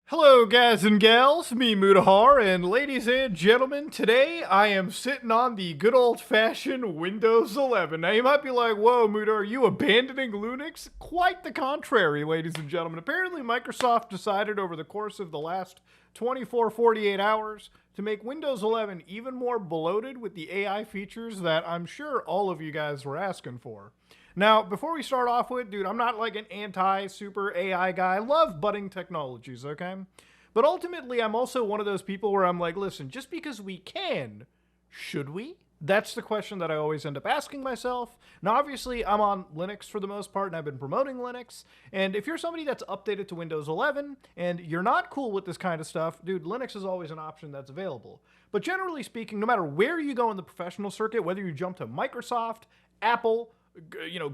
Hello, guys and gals, me Mudahar, and ladies and gentlemen, today I am sitting on the good old-fashioned Windows 11. Now, you might be like, whoa, Muda, are you abandoning Linux? Quite the contrary, ladies and gentlemen. Apparently, Microsoft decided over the course of the last 48 hours to make Windows 11 even more bloated with the AI features that I'm sure all of you guys were asking for. Now, before we start off with, dude, I'm not like an anti-super AI guy. I love budding technologies, okay? But ultimately, I'm also one of those people where I'm like, listen, just because we can, should we? That's the question that I always end up asking myself. Now, obviously, I'm on Linux for the most part, and I've been promoting Linux. And if you're somebody that's updated to Windows 11 and you're not cool with this kind of stuff, dude, Linux is always an option that's available. But generally speaking, no matter where you go in the professional circuit, whether you jump to Microsoft, Apple,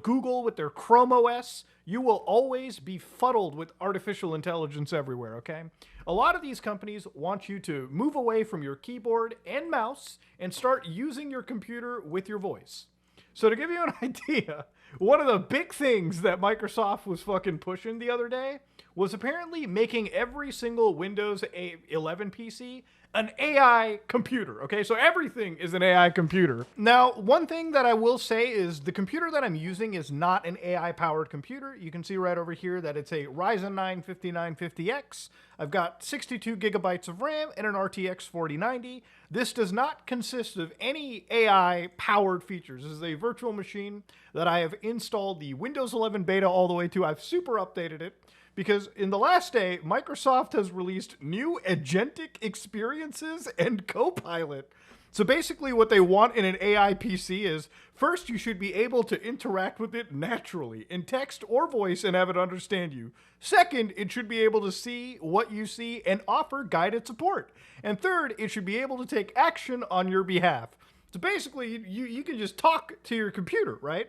Google with their Chrome OS, you will always be fuddled with artificial intelligence everywhere, okay? A lot of these companies want you to move away from your keyboard and mouse and start using your computer with your voice. So to give you an idea, one of the big things that Microsoft was fucking pushing the other day was apparently making every single Windows 11 PC an AI computer, okay? So everything is an AI computer. Now, one thing that I will say is the computer that I'm using is not an AI-powered computer. You can see right over here that it's a Ryzen 9 5950X. I've got 62 gigabytes of RAM and an RTX 4090. This does not consist of any AI-powered features. This is a virtual machine that I have installed the Windows 11 beta all the way to. I've super updated it, because in the last day, Microsoft has released new agentic experiences and Copilot. So basically what they want in an AI PC is, first, you should be able to interact with it naturally, in text or voice, and have it understand you. Second, it should be able to see what you see and offer guided support. And third, it should be able to take action on your behalf. So basically, you can just talk to your computer, right?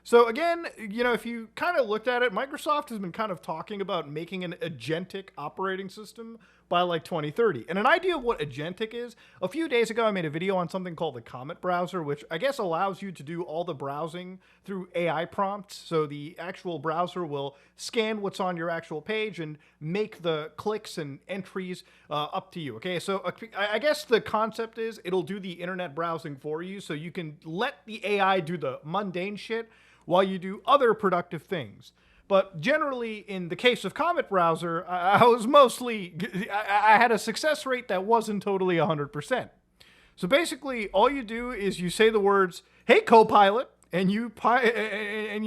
So again, if you kind of looked at it, Microsoft has been kind of talking about making an agentic operating system by like 2030. And an idea of what agentic is, a few days ago I made a video on something called the Comet browser, which I guess allows you to do all the browsing through AI prompts. So the actual browser will scan what's on your actual page and make the clicks and entries up to you. Okay, so I guess the concept is it'll do the internet browsing for you, so you can let the AI do the mundane shit while you do other productive things. But generally, in the case of Comet Browser, I was mostly, I had a success rate that wasn't totally 100%. So basically, all you do is you say the words, "Hey, Copilot," and you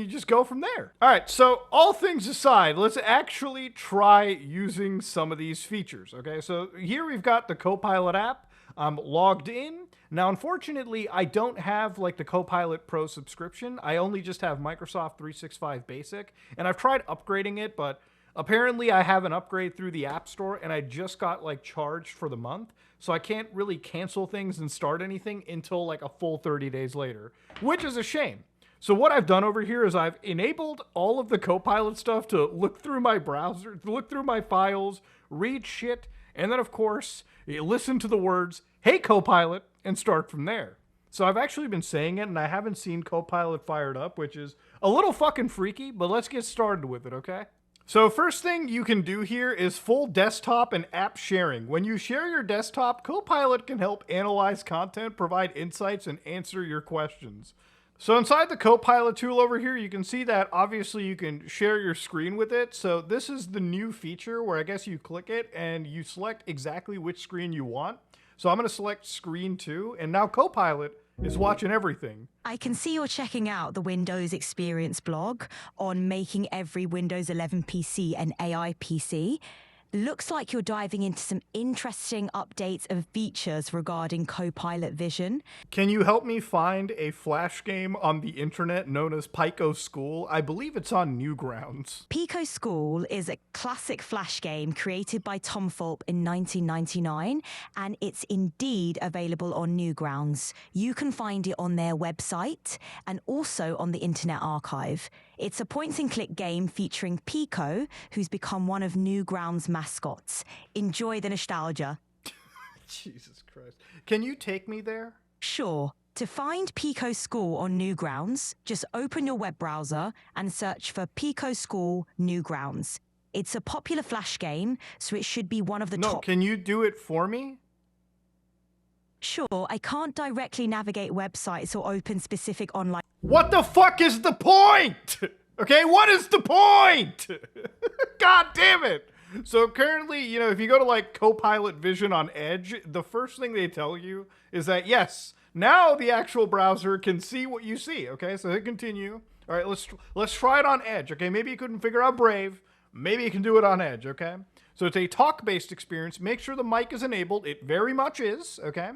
just go from there. All right, so all things aside, let's actually try using some of these features, okay? So here we've got the Copilot app. I'm logged in. Now, unfortunately, I don't have like the Copilot Pro subscription. I only just have Microsoft 365 Basic, and I've tried upgrading it, but apparently I have an upgrade through the App Store, and I just got like charged for the month, so I can't really cancel things and start anything until like a full 30 days later, which is a shame. So what I've done over here is I've enabled all of the Copilot stuff to look through my browser, to look through my files, read shit, and then of course, you listen to the words, "Hey, Copilot," and start from there. So I've actually been saying it, and I haven't seen Copilot fired up, which is a little fucking freaky, but let's get started with it, okay? So first thing you can do here is full desktop and app sharing. When you share your desktop, Copilot can help analyze content, provide insights, and answer your questions. So inside the Copilot tool over here, you can see that obviously you can share your screen with it. So this is the new feature where I guess you click it and you select exactly which screen you want. So I'm going to select screen 2, and now Copilot is watching everything. I can see you're checking out the Windows Experience blog on making every Windows 11 PC an AI PC. Looks like you're diving into some interesting updates and features regarding Copilot Vision. Can you help me find a Flash game on the internet known as Pico School? I believe it's on Newgrounds. Pico School is a classic Flash game created by Tom Fulp in 1999, and it's indeed available on Newgrounds. You can find it on their website and also on the Internet Archive. It's a point-and-click game featuring Pico, who's become one of Newgrounds' mascots. Enjoy the nostalgia. Jesus Christ. Can you take me there? Sure. To find Pico School on Newgrounds, just open your web browser and search for Pico School Newgrounds. It's a popular Flash game, so it should be one of the No, top. can you do it for me? Sure, I can't directly navigate websites or open specific online. What the fuck is the point? Okay, what is the point? God damn it. So currently, you know, if you go to like Copilot Vision on Edge, the first thing they tell you is that yes, now the actual browser can see what you see. Okay, so hit continue. All right, let's try it on Edge. Okay, maybe you couldn't figure out Brave. Maybe you can do it on Edge. Okay, so it's a talk-based experience. Make sure the mic is enabled. It very much is. Okay,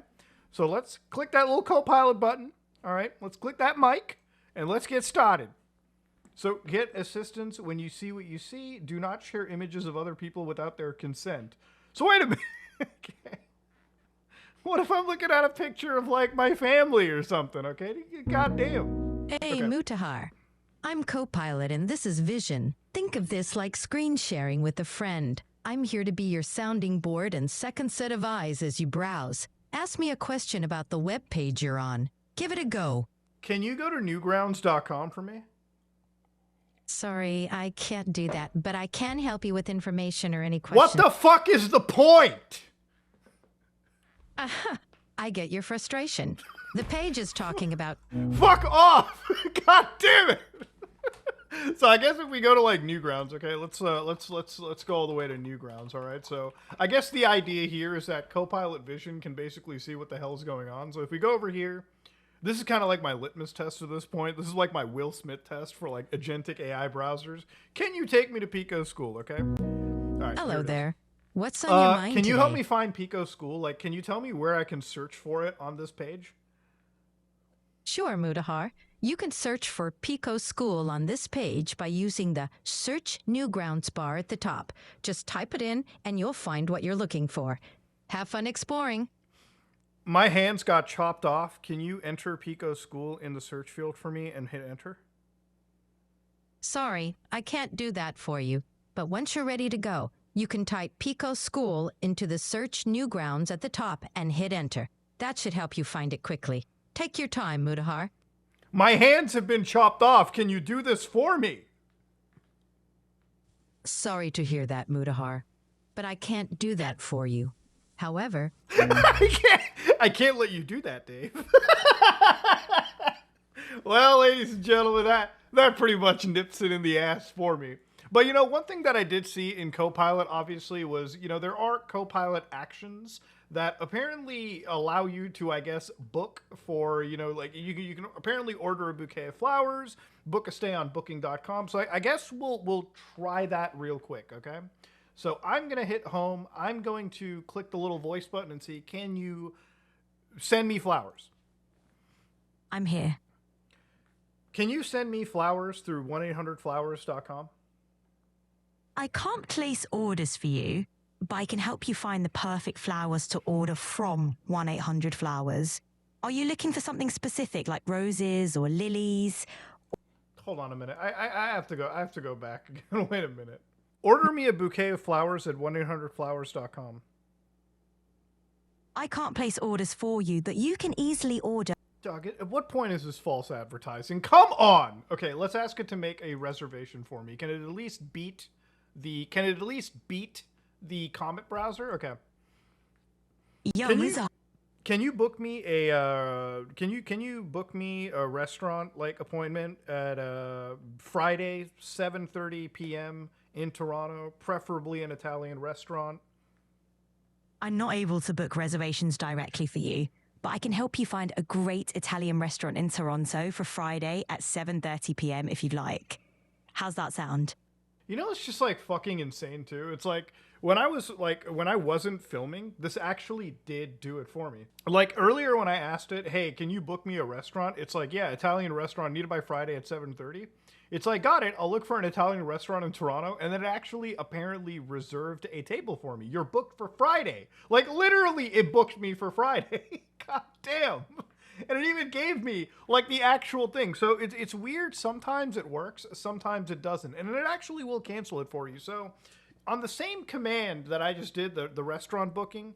so let's click that little Copilot button. All right, let's click that mic and let's get started. So get assistance when you see what you see. Do not share images of other people without their consent. So wait a minute. Okay. What if I'm looking at a picture of like my family or something? Okay, God damn. Hey, Okay. Mutahar. I'm Copilot and this is Vision. Think of this like screen sharing with a friend. I'm here to be your sounding board and second set of eyes as you browse. Ask me a question about the web page you're on. Give it a go. Can you go to newgrounds.com for me? Sorry, I can't do that, but I can help you with information or any What questions. the fuck is the point? I get your frustration. The page is talking about Fuck off! God damn it! So I guess if we go to like Newgrounds, okay, let's go all the way to Newgrounds, all right? So I guess the idea here is that Copilot Vision can basically see what the hell's going on. So if we go over here, this is kind of like my litmus test at this point. This is like my Will Smith test for like agentic AI browsers. Can you take me to Pico School, okay? All right. hello here it is. there. What's on your mind Can you today? help me find Pico School? Like, can you tell me where I can search for it on this page? Sure, Mutahar. You can search for Pico School on this page by using the Search Newgrounds bar at the top. Just type it in and you'll find what you're looking for. Have fun exploring. My hands got chopped off. Can you enter Pico School in the search field for me and hit enter? Sorry, I can't do that for you. But once you're ready to go, you can type Pico School into the Search Newgrounds at the top and hit enter. That should help you find it quickly. Take your time, Mutahar. My hands have been chopped off. Can you do this for me? Sorry to hear that, Mutahar, but I can't do that for you. However, I can't let you do that, Dave. Well, ladies and gentlemen, that pretty much nips it in the ass for me. But you know, one thing that I did see in Copilot, obviously, was, you know, there are Copilot actions that apparently allow you to, I guess, book for, you know, like you can apparently order a bouquet of flowers, book a stay on booking.com. So I guess we'll try that real quick, okay? So I'm going to hit home. I'm going to click the little voice button and see, can you send me flowers? I'm here. Can you send me flowers through 1-800-Flowers.com? I can't place orders for you, but I can help you find the perfect flowers to order from 1-800-Flowers. Are you looking for something specific like roses or lilies? Hold on a minute. I have to go. I have to go back again. Wait a minute. Order me a bouquet of flowers at 1-800-Flowers.com. I can't place orders for you, but you can easily order. Dog, at what point is this false advertising? Come on. Okay, let's ask it to make a reservation for me. Can it at least beat the Comet browser? Okay. Yo, Can you- Muzah. Can you book me a can you book me a restaurant like appointment at Friday 7:30 p.m. in Toronto, preferably an Italian restaurant? I'm not able to book reservations directly for you, but I can help you find a great Italian restaurant in Toronto for Friday at 7:30 p.m. if you'd like. How's that sound? You know, it's just like fucking insane too. It's like when I wasn't filming, this actually did do it for me. Like earlier when I asked it, hey, can you book me a restaurant? It's like, yeah, Italian restaurant needed by Friday at 7:30. It's like, got it. I'll look for an Italian restaurant in Toronto. And then it actually apparently reserved a table for me. You're booked for Friday. Like literally it booked me for Friday. God damn. And it even gave me like the actual thing. So it's weird. Sometimes it works, sometimes it doesn't. And it actually will cancel it for you. So on the same command that I just did, the restaurant booking,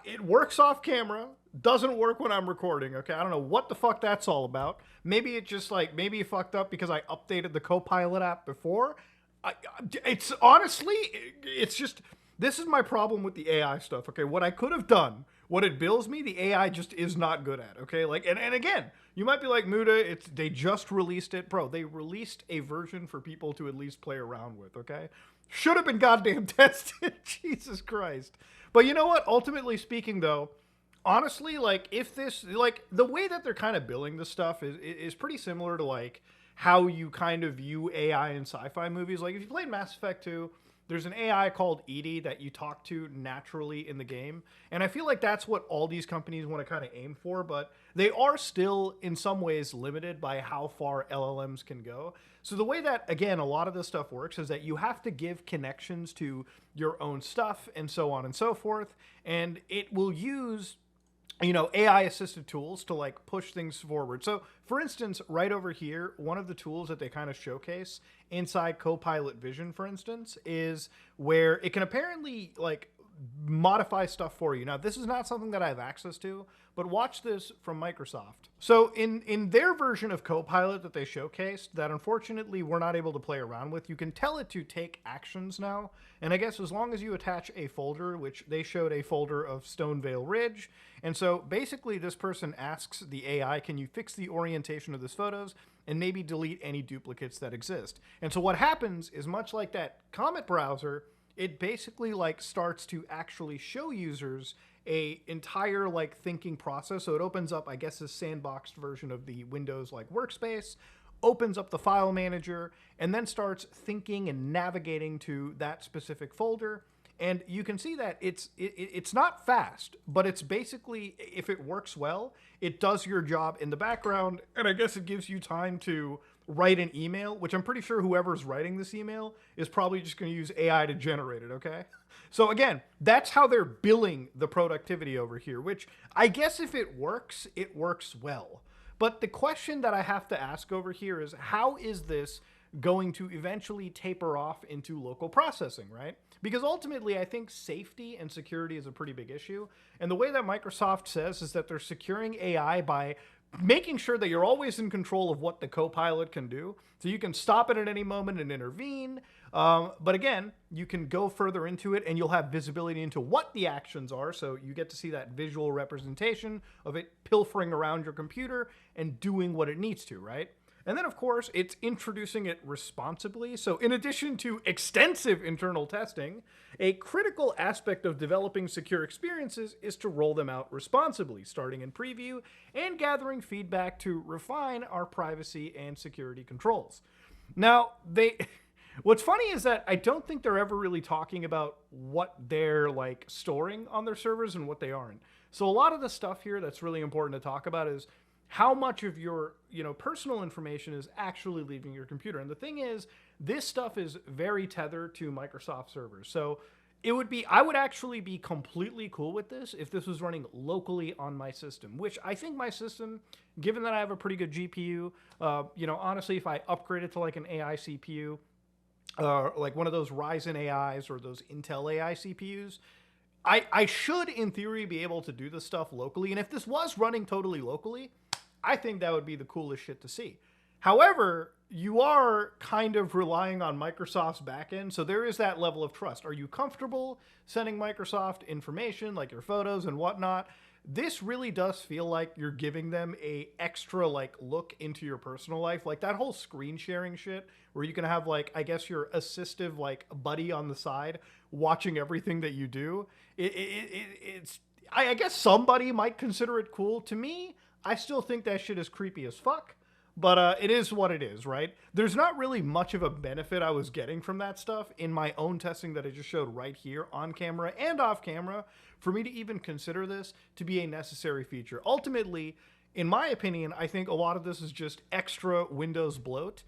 it works off camera, doesn't work when I'm recording, okay? I don't know what the fuck that's all about. Maybe it just like, maybe it fucked up because I updated the Copilot app before. It's honestly, it's just, this is my problem with the AI stuff. Okay, what I could have done, what it bills me, the AI just is not good at. Okay, like, and again, you might be like, Muda, they just released it, bro. They released a version for people to at least play around with. Okay, should have been goddamn tested. Jesus Christ. But you know what? Ultimately speaking, though, honestly, like, if this, like, the way that they're kind of billing this stuff is pretty similar to like how you kind of view AI in sci-fi movies. Like, if you played Mass Effect 2, there's an AI called Edie that you talk to naturally in the game. And I feel like that's what all these companies want to kind of aim for, but they are still in some ways limited by how far LLMs can go. So the way that, again, a lot of this stuff works is that you have to give connections to your own stuff and so on and so forth. And it will use AI assisted tools to like push things forward. So for instance, right over here, one of the tools that they kind of showcase inside Copilot Vision, for instance, is where it can apparently like modify stuff for you. Now, this is not something that I have access to, but watch this from Microsoft. So in their version of Copilot that they showcased, that unfortunately we're not able to play around with, you can tell it to take actions now. And I guess as long as you attach a folder, which they showed a folder of Stonevale Ridge. And so basically this person asks the AI, can you fix the orientation of this photos and maybe delete any duplicates that exist? And so what happens is, much like that Comet browser, it basically like starts to actually show users a entire like thinking process. So it opens up, I guess, a sandboxed version of the Windows like workspace, opens up the file manager, and then starts thinking and navigating to that specific folder. And you can see that it's not fast, but it's basically, if it works well, it does your job in the background. And I guess it gives you time to write an email, which I'm pretty sure whoever's writing this email is probably just going to use AI to generate it, okay? So again, that's how they're billing the productivity over here, which I guess if it works well. But the question that I have to ask over here is, how is this going to eventually taper off into local processing, right? Because ultimately, I think safety and security is a pretty big issue. And the way that Microsoft says is that they're securing AI by making sure that you're always in control of what the Copilot can do. So you can stop it at any moment and intervene. But again, you can go further into it and you'll have visibility into what the actions are. So you get to see that visual representation of it pilfering around your computer and doing what it needs to, right? And then, of course, it's introducing it responsibly. So in addition to extensive internal testing, a critical aspect of developing secure experiences is to roll them out responsibly, starting in preview and gathering feedback to refine our privacy and security controls. Now, what's funny is that I don't think they're ever really talking about what they're like storing on their servers and what they aren't. So a lot of the stuff here that's really important to talk about is how much of your personal information is actually leaving your computer. And the thing is, this stuff is very tethered to Microsoft servers. So I would actually be completely cool with this if this was running locally on my system, which I think my system, given that I have a pretty good GPU, honestly, if I upgrade it to like an AI CPU, like one of those Ryzen AIs or those Intel AI CPUs, I should, in theory, be able to do this stuff locally. And if this was running totally locally, I think that would be the coolest shit to see. However, you are kind of relying on Microsoft's backend, so there is that level of trust. Are you comfortable sending Microsoft information, like your photos and whatnot? This really does feel like you're giving them a extra like look into your personal life. Like that whole screen sharing shit where you can have like, I guess, your assistive like buddy on the side watching everything that you do. I guess somebody might consider it cool. To me, I still think that shit is creepy as fuck. But it is what it is, right? There's not really much of a benefit I was getting from that stuff in my own testing that I just showed right here on camera and off camera for me to even consider this to be a necessary feature. Ultimately, in my opinion, I think a lot of this is just extra Windows bloat.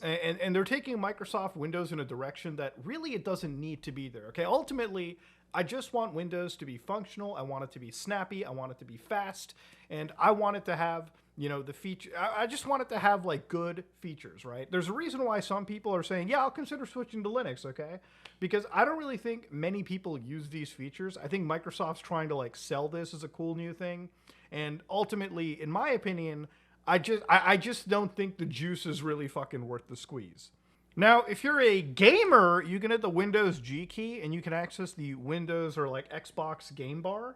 And they're taking Microsoft Windows in a direction that really it doesn't need to be there, okay? Ultimately, I just want Windows to be functional. I want it to be snappy. I want it to be fast. And I want it to have, the feature. I just want it to have like good features, right? There's a reason why some people are saying, yeah, I'll consider switching to Linux, okay? Because I don't really think many people use these features. I think Microsoft's trying to like sell this as a cool new thing. And ultimately, in my opinion, I just don't think the juice is really fucking worth the squeeze. Now, if you're a gamer, you can hit the Windows G key and you can access the Windows or like Xbox game bar.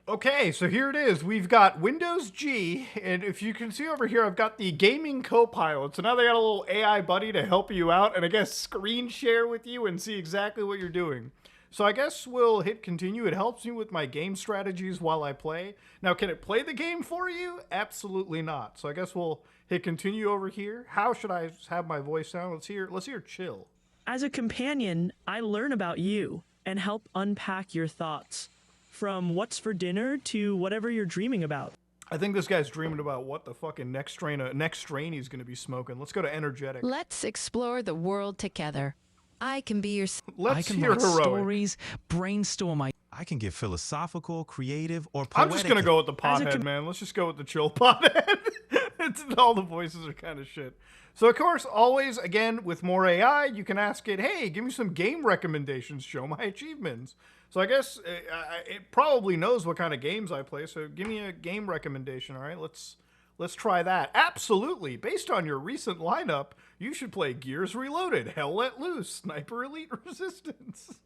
Okay, so here it is. We've got Windows G, and if you can see over here, I've got the gaming Copilot. So now they got a little AI buddy to help you out and I guess screen share with you and see exactly what you're doing. So I guess we'll hit continue. It helps me with my game strategies while I play. Now, can it play the game for you? Absolutely not. So I guess we'll hit continue over here. How should I have my voice sound? Let's hear chill. As a companion, I learn about you and help unpack your thoughts, from what's for dinner to whatever you're dreaming about. I think this guy's dreaming about what the fucking next strain he's going to be smoking. Let's go to energetic. Let's explore the world together. I can be your... Let's I can hear write heroic. stories, brainstorm I can get philosophical, creative, or I'm poetic. just going to go with the pothead, man. Let's just go with the chill pothead. All the voices are kind of shit. So, of course, always, again, with more AI, you can ask it, hey, give me some game recommendations, show my achievements. So I guess it probably knows what kind of games I play, so give me a game recommendation, all right? Let's try that. Absolutely. Based on your recent lineup, you should play Gears Reloaded, Hell Let Loose, Sniper Elite Resistance.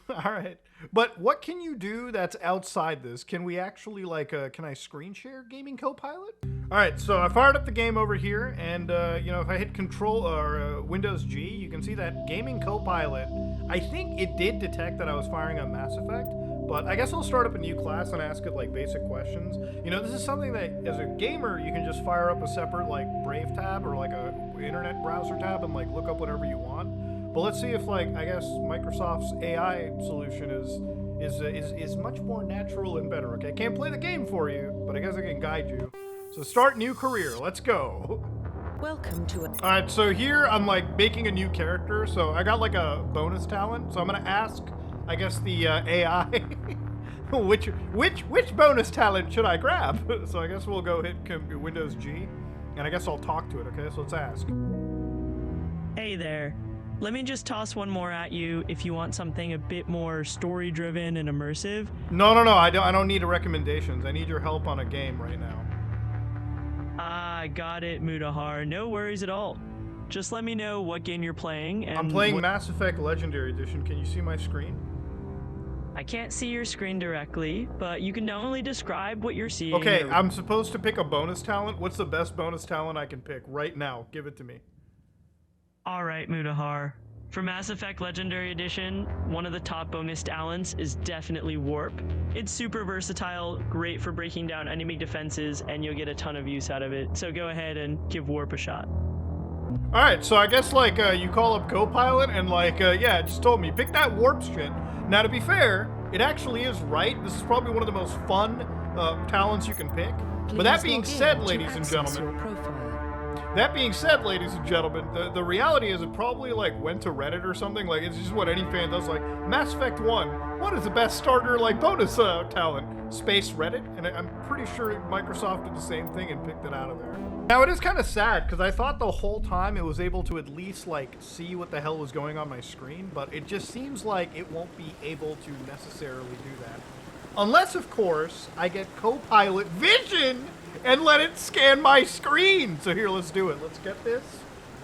All right. But what can you do that's outside this? Can we actually, can I screen share Gaming Copilot? All right, so I fired up the game over here, and, if I hit Control or Windows G, you can see that Gaming Copilot, I think it did detect that I was firing on Mass Effect, but I guess I'll start up a new class and ask it, basic questions. This is something that, as a gamer, you can just fire up a separate, Brave tab or, a internet browser tab and, look up whatever you want. But let's see if, I guess Microsoft's AI solution is much more natural and better, okay? Can't play the game for you, but I guess I can guide you. So start new career. Let's go. Welcome to All right, so here I'm making a new character. So I got a bonus talent. So I'm gonna ask, I guess the AI, which bonus talent should I grab? So I guess we'll go hit Windows G, and I guess I'll talk to it. Okay, so let's ask. Hey there. Let me just toss one more at you if you want something a bit more story-driven and immersive. No, I don't need recommendations. I need your help on a game right now. Ah, got it, Mudahar. No worries at all. Just let me know what game you're playing. And I'm playing Mass Effect Legendary Edition. Can you see my screen? I can't see your screen directly, but you can definitely describe what you're seeing. Okay, I'm supposed to pick a bonus talent. What's the best bonus talent I can pick right now? Give it to me. All right, Mudahar. For Mass Effect Legendary Edition, one of the top bonus talents is definitely Warp. It's super versatile, great for breaking down enemy defenses, and you'll get a ton of use out of it. So go ahead and give Warp a shot. All right, so I guess you call up Copilot and yeah, it just told me pick that Warp shit. Now to be fair, it actually is right. This is probably one of the most fun talents you can pick. But that being said, ladies and gentlemen, the reality is it probably went to Reddit or something. It's just what any fan does. Mass Effect 1, what is the best starter bonus talent? Space Reddit? And I'm pretty sure Microsoft did the same thing and picked it out of there. Now it is kind of sad because I thought the whole time it was able to at least see what the hell was going on my screen, but it just seems like it won't be able to necessarily do that. Unless, of course, I get Copilot Vision and let it scan my screen. So here, let's do it. Let's get this.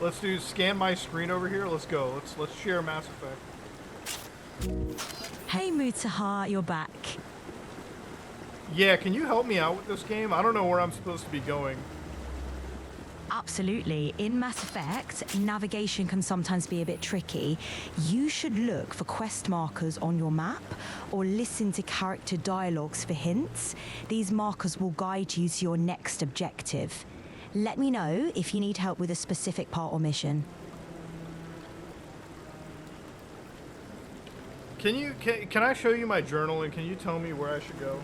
Let's do scan my screen over here. Let's go. Let's share Mass Effect. Hey Mutahar, you're back. Yeah, can you help me out with this game? I don't know where I'm supposed to be going. Absolutely. In Mass Effect, navigation can sometimes be a bit tricky. You should look for quest markers on your map or listen to character dialogues for hints. These markers will guide you to your next objective. Let me know if you need help with a specific part or mission. Can I show you my journal and can you tell me where I should go?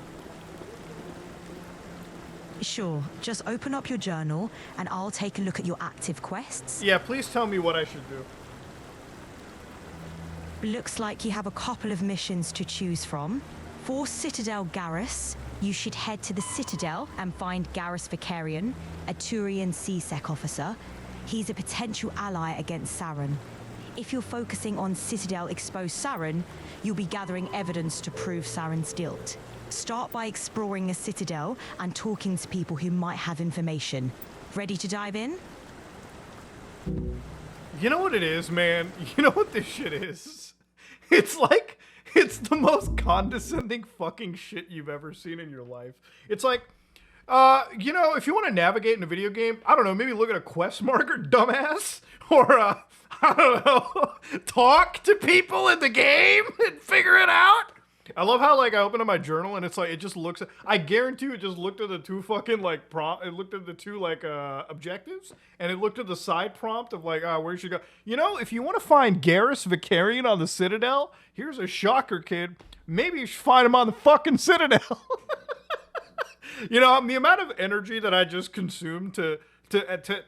Sure, just open up your journal and I'll take a look at your active quests. Yeah, please tell me what I should do. Looks like you have a couple of missions to choose from. For Citadel Garrus, you should head to the Citadel and find Garrus Vicarian, a Turian CSEC officer. He's a potential ally against Saren. If you're focusing on Citadel exposed Saren, you'll be gathering evidence to prove Saren's guilt. Start by exploring a Citadel and talking to people who might have information. Ready to dive in? You know what it is, man? You know what this shit is? It's like, it's the most condescending fucking shit you've ever seen in your life. It's like, if you want to navigate in a video game, I don't know, maybe look at a quest marker, dumbass. Or, I don't know, talk to people in the game and figure it out. I love how, like, I open up my journal and it's like, it just looks, I guarantee it just looked at the two fucking, like, it looked at the two, like, objectives, and it looked at the side prompt of, like, where you should go. You know, if you want to find Garrus Vicarian on the Citadel, here's a shocker, kid. Maybe you should find him on the fucking Citadel. You know, the amount of energy that I just consumed to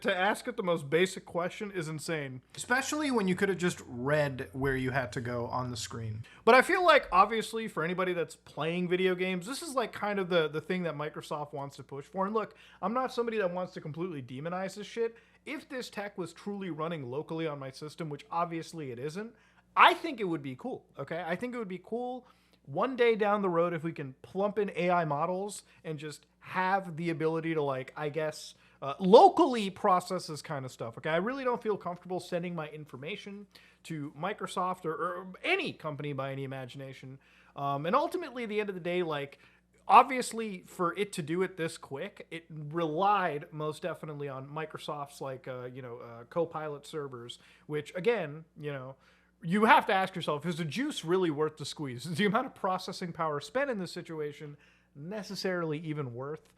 ask it the most basic question is insane. Especially when you could have just read where you had to go on the screen. But I feel like, obviously, for anybody that's playing video games, this is like kind of the thing that Microsoft wants to push for. And look, I'm not somebody that wants to completely demonize this shit. If this tech was truly running locally on my system, which obviously it isn't, I think it would be cool, okay? I think it would be cool one day down the road if we can plump in AI models and just have the ability to, like, I guess, locally process this kind of stuff. Okay, I really don't feel comfortable sending my information to Microsoft or any company by any imagination. And ultimately, at the end of the day, like, obviously, for it to do it this quick, it relied most definitely on Microsoft's, like, Copilot servers, which, again, you have to ask yourself, is the juice really worth the squeeze? Is the amount of processing power spent in this situation necessarily even worth,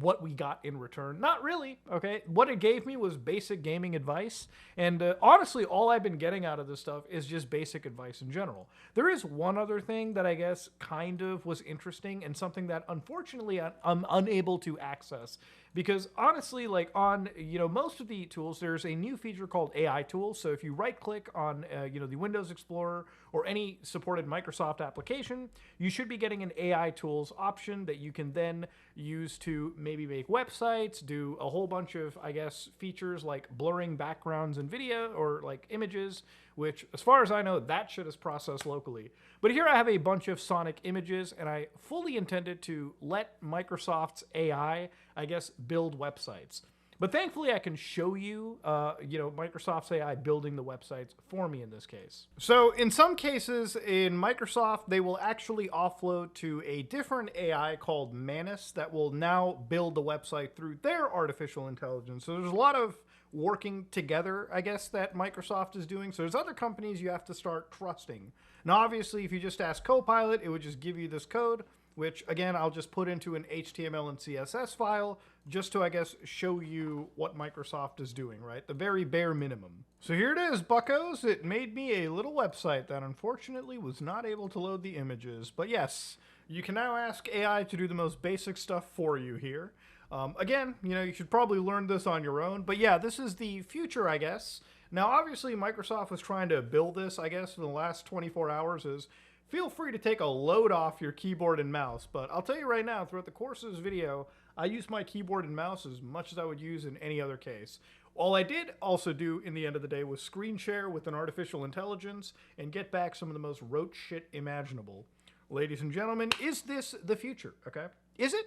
what we got in return? Not really, okay? What it gave me was basic gaming advice, and honestly, all I've been getting out of this stuff is just basic advice in general. There is one other thing that I guess kind of was interesting and something that unfortunately I'm unable to access, because honestly, like, on, most of the tools, there's a new feature called AI tools. So if you right click on, the Windows Explorer or any supported Microsoft application, you should be getting an AI tools option that you can then use to maybe make websites, do a whole bunch of, I guess, features like blurring backgrounds and video or like images, which, as far as I know, that shit is processed locally. But here I have a bunch of Sonic images, and I fully intended to let Microsoft's AI, I guess, build websites. But thankfully, I can show you, Microsoft's AI building the websites for me in this case. So in some cases in Microsoft, they will actually offload to a different AI called Manus that will now build the website through their artificial intelligence. So there's a lot of working together, I guess, that Microsoft is doing. So there's other companies you have to start trusting. Now, obviously, if you just ask Copilot, it would just give you this code, which, again, I'll just put into an HTML and CSS file just to, I guess, show you what Microsoft is doing, right? The very bare minimum. So here it is, buckos. It made me a little website that unfortunately was not able to load the images. But yes, you can now ask AI to do the most basic stuff for you here. Again, you should probably learn this on your own. But yeah, this is the future, I guess. Now, obviously, Microsoft was trying to build this, I guess, for the last 24 hours is feel free to take a load off your keyboard and mouse. But I'll tell you right now, throughout the course of this video, I use my keyboard and mouse as much as I would use in any other case. All I did also do in the end of the day was screen share with an artificial intelligence and get back some of the most rote shit imaginable. Ladies and gentlemen, is this the future, okay? Is it?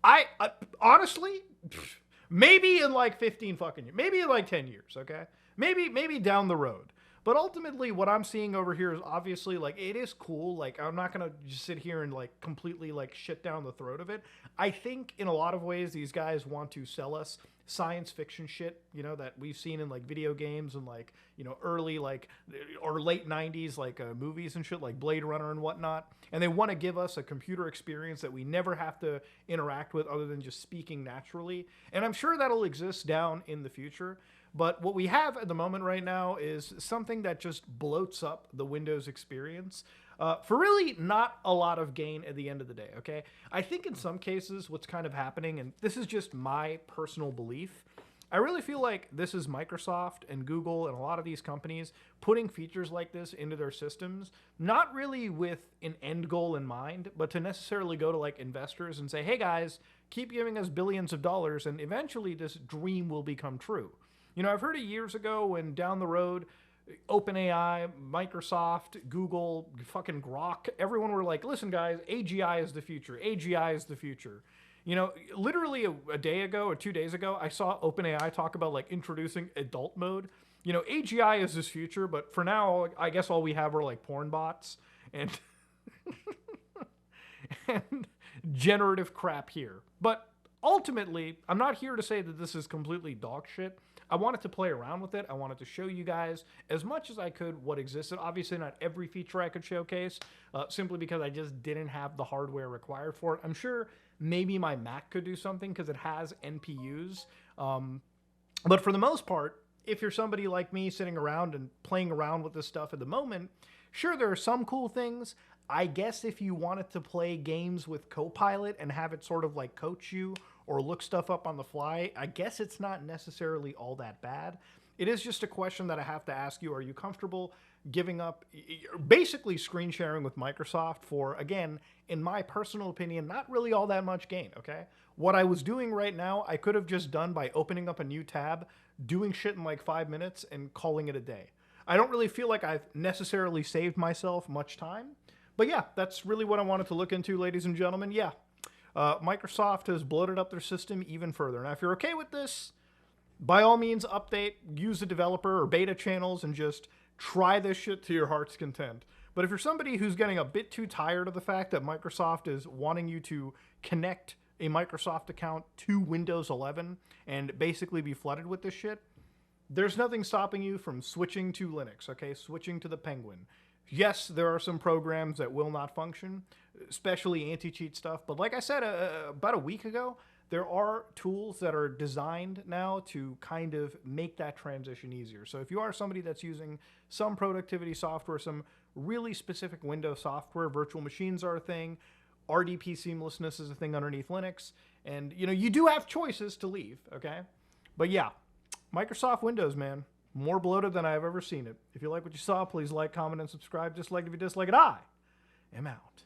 I honestly, maybe in like 15 fucking years, maybe in like 10 years, okay? Maybe down the road. But ultimately, what I'm seeing over here is obviously, like, it is cool. Like, I'm not going to just sit here and, like, completely, like, shit down the throat of it. I think in a lot of ways, these guys want to sell us science fiction shit, that we've seen in, like, video games and, like, early, like, or late 90s, like, movies and shit, like Blade Runner and whatnot. And they want to give us a computer experience that we never have to interact with other than just speaking naturally. And I'm sure that'll exist down in the future. But what we have at the moment right now is something that just bloats up the Windows experience for really not a lot of gain at the end of the day, okay? I think in some cases what's kind of happening, and this is just my personal belief, I really feel like this is Microsoft and Google and a lot of these companies putting features like this into their systems, not really with an end goal in mind, but to necessarily go to like investors and say, hey guys, keep giving us billions of dollars and eventually this dream will become true. I've heard it years ago when down the road, OpenAI, Microsoft, Google, fucking Grok, everyone were like, listen guys, AGI is the future. AGI is the future. You know, literally a day ago or 2 days ago, I saw OpenAI talk about like introducing adult mode. You know, AGI is this future, but for now, I guess all we have are like porn bots and and generative crap here. But ultimately, I'm not here to say that this is completely dog shit. I wanted to play around with it. I wanted to show you guys as much as I could what existed. Obviously, not every feature I could showcase, simply because I just didn't have the hardware required for it. I'm sure maybe my Mac could do something because it has NPUs. But for the most part, if you're somebody like me sitting around and playing around with this stuff at the moment, sure, there are some cool things. I guess if you wanted to play games with Copilot and have it sort of like coach you or look stuff up on the fly, I guess it's not necessarily all that bad. It is just a question that I have to ask you. Are you comfortable giving up, basically screen sharing with Microsoft for, again, in my personal opinion, not really all that much gain, okay? What I was doing right now, I could have just done by opening up a new tab, doing shit in like 5 minutes and calling it a day. I don't really feel like I've necessarily saved myself much time. But yeah, that's really what I wanted to look into, ladies and gentlemen. Yeah, Microsoft has bloated up their system even further. Now, if you're okay with this, by all means, update, use the developer or beta channels, and just try this shit to your heart's content. But if you're somebody who's getting a bit too tired of the fact that Microsoft is wanting you to connect a Microsoft account to Windows 11 and basically be flooded with this shit, there's nothing stopping you from switching to Linux, okay? Switching to the Penguin. Yes, there are some programs that will not function, especially anti-cheat stuff. But like I said about a week ago, there are tools that are designed now to kind of make that transition easier. So if you are somebody that's using some productivity software, some really specific Windows software, virtual machines are a thing, RDP seamlessness is a thing underneath Linux, and you know, you do have choices to leave, okay? But yeah, Microsoft Windows, man. More bloated than I've ever seen it. If you like what you saw, please like, comment, and subscribe. Dislike if you dislike it. I am out.